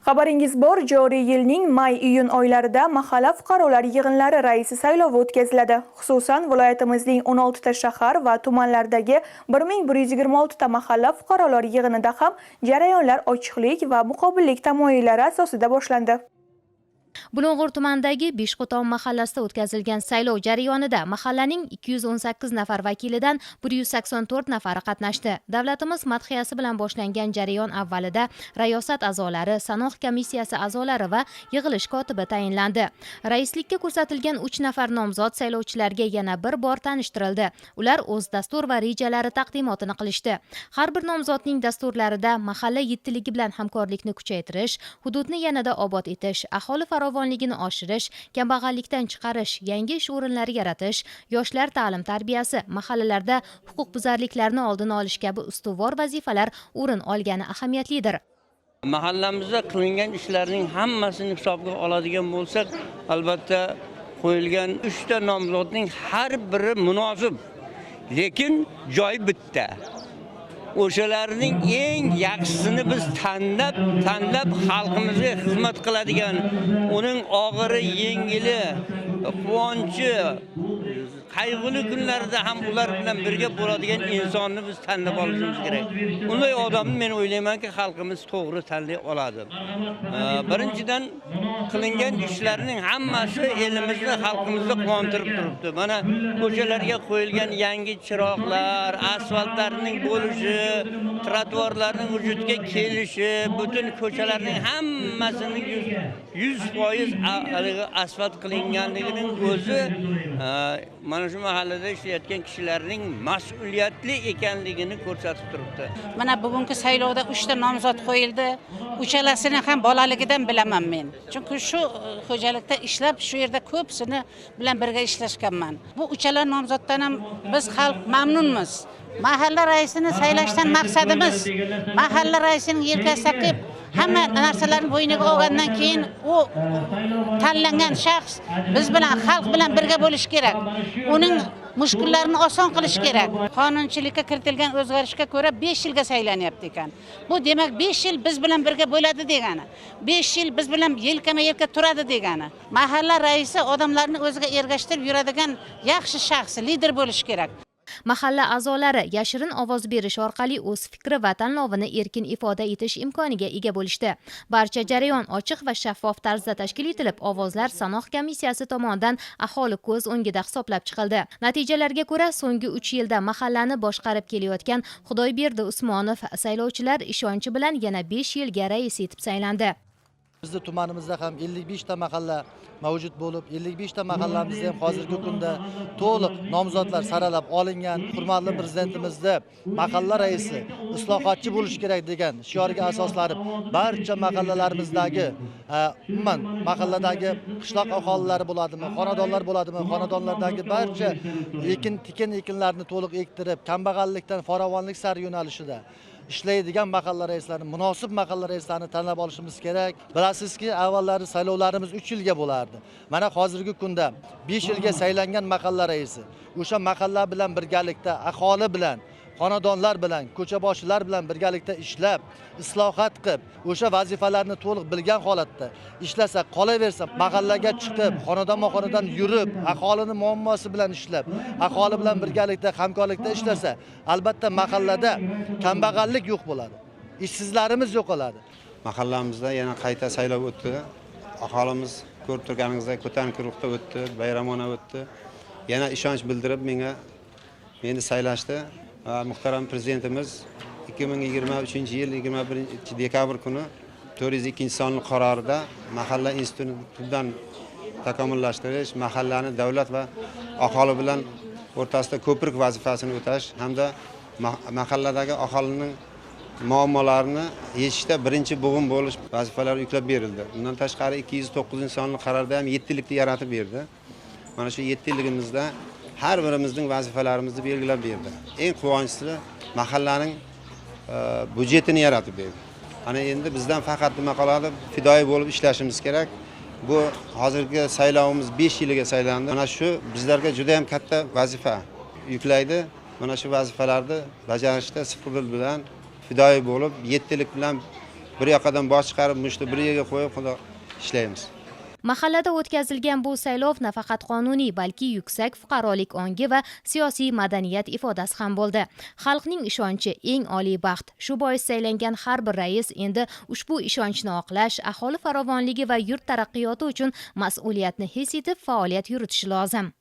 Xabaringiz bor, joriy yilning may-iyun oylarida mahalla fuqarolar yig'inlari raisi saylovi o'tkaziladi. Xususan, viloyatimizning 16 ta shahar va tumanlardagi 1126 ta mahalla fuqarolar yig'inida ham jarayonlar ochiqlik va muqobillik tamoyillari asosida boshlandi. Bulung'ur tumanidagi Beshqo'ton mahallasida o'tkazilgan saylov jarayonida mahallaning 218 nafar vakilidan 184 nafari qatnashdi. Davlatimiz madhiyasi bilan boshlangan jarayon avvalida rayosat a'zolari, sanoq komissiyasi a'zolari va yig'ilish kotibi tayinlandi. Raislikka ko'rsatilgan 3 nafar nomzod saylovchilarga yana bir bor tanishtirildi. Ular o'z dastur va rejalari taqdimotini qilishdi. Har bir nomzodning dasturlarida mahalla yettiligi bilan hamkorlikni kuchaytirish, hududni yanada obod etish, aholi farovonligini oshirish, kambag'allikdan chiqarish, yangi ish o'rinlari yaratish, yoshlar ta'lim tarbiyasi, mahallalarda huquqbuzarliklarni oldini olish kabi ustuvor vazifalar o'rin olgani ahamiyatlidir. Mahallamizda qilingan ishlarning hammasini hisobga oladigan bo'lsak, albatta qo'yilgan 3 ta nomzodning har biri munosib, lekin joy bitta. O'shalarning eng yaxshisini biz tanlab xalqimizga xizmat qiladigan, uning og'iri, yengili, quvonchi, qayg'uli kunlarda ham ular bilan birga bo'ladigan insonni biz tanlab olishimiz kerak. Unday odamni men o'ylaymanki, xalqimiz to'g'ri tanlay oladi. Birinchidan qilingan ishlarning hammasi elimizni, xalqimizni quvontirib turibdi. Mana ko'chalarga qo'yilgan yangi chiroqlar, asfaltlarning bo'lishi, trotuarlarning vujudga kelishi, butun ko'chalarning hammasini 100% asfalt qilinganligining o'zi mana shu mahallada ishlayotgan kishilarning mas'uliyatli ekanligini ko'rsatib turibdi. Mana bugungi saylovda 3 ta nomzod qo'yildi. Uchalasini ham bolaligidan bilaman men. Chunki shu xo'jalikda ishlab, shu yerda ko'psini bilan birga ishlashganman. Bu uchala nomzoddan ham biz xalq mamnunmiz. Mahalla raisini saylashdan maqsadimiz mahalla raisining yelkasiga qilib hamma narsalarni bo'yniga olgandan keyin u tanlangan shaxs biz bilan, xalq bilan birga bo'lish kerak. Uning mushkullarini oson qilish kerak. Qonunchilikka kiritilgan o'zgarishga ko'ra 5 yilga saylanyapti ekan. Bu demak 5 yil biz bilan birga bo'ladi degani. 5 yil biz bilan yelkama-yelka turadi degani. Mahalla raisi odamlarni o'ziga ergashtirib yuradigan yaxshi shaxs, lider bo'lish kerak. Mahalla a'zolari yashirin ovoz berish orqali o'z fikri va tanlovini erkin ifoda etish imkoniga ega bo'lishdi. Barcha jarayon ochiq va shaffof tarzda tashkil etilib, ovozlar sanoq komissiyasi tomonidan aholi ko'z o'ngida hisoblab chiqildi. Natijalarga ko'ra, so'nggi 3 yilda mahallani boshqarib kelayotgan Xudoyberdi Usmonov saylovchilar ishonchi bilan yana 5 yilga rais etib saylandi. Bizning tumanimizda ham 55 ta mahalla mavjud bo'lib, 55 ta mahallamizda ham hozirgi kunda to'liq nomzodlar saralab olingan. Hurmatli prezidentimizni mahalla raisi islohotchi bo'lish kerak degan shioriga asoslanib, barcha mahallalarimizdagi, umuman mahalladagi qishloq aholilari bo'ladimi, xonadonlar bo'ladimi, xonadonlardagi barcha ekinlarni to'liq ektirib, kambag'allikdan farovonlik sari yo'nalishida ishlaydigan mahalla raislarini, munosib mahalla raislarini tanlab olishimiz kerak. Bilasizki, avvallari saylovlarimiz 3 yilga bo'lardi. Mana hozirgi kunda 5 yilga saylangan mahalla raisi o'sha mahalla bilan birgalikda, aholi bilan, xonadonlar bilan, ko'chaboshilar bilan birgalikda ishlab, islohot qilib, o'sha vazifalarni to'liq bilgan holatda ishlasa, qolaversa, mahallaga chiqib, xonadon-xonadon yurib, aholini muammosi bilan ishlab, aholi bilan birgalikda, hamkorlikda ishlasa, albatta mahallada kambag'allik yo'q bo'ladi. Ishsizlarimiz yo'qoladi. Mahallamizda yana qayta saylov o'tdi. Aholimiz ko'rib turganingizdek ko'tarinki ruhda o'tdi, bayramona o'tdi. Yana ishonch bildirib meni saylashdi. Muhtaram prezidentimiz 2023-yil 21-dekabr kuni 402-sonli qarorida mahalla institutidan takomillashtirish, mahallani davlat va aholi bilan o'rtasida ko'prik vazifasini o'tash hamda mahalladagi aholining muammolarini yechishda birinchi bo'g'in bo'lish vazifalari yuklab berildi. Bundan tashqari 209-sonli qarorda ham 7 yillikni yaratib berdi. Mana shu 7 yilligimizda har birimizning vazifalarimizni belgilab berdi. Eng quvonchli mahallaning budjetini yaratib berdi. Ana endi bizdan faqat nima qoladi? Fidoyi bo'lib ishlashimiz kerak. Bu hozirgi saylovimiz 5 yiliga saylandi. Mana shu bizlarga juda ham katta vazifa yuklaydi. Mana shu vazifalarni bajarishda Sifuril bilan fidoyi bo'lib, 7 yillik bilan bir yoqadan bosh chiqarib mushti bir yerga qo'yib xudo ishlaymiz. Mahallada o'tkazilgan bu saylov nafaqat qonuniy, balki yuksak fuqarolik ongi va siyosiy madaniyat ifodasi ham bo'ldi. Xalqning ishonchi eng oliy baxt. Shu bois saylangan har bir rais endi ushbu ishonchni oqlash, aholi farovonligi va yurt taraqqiyoti uchun mas'uliyatni his etib faoliyat yuritishi lozim.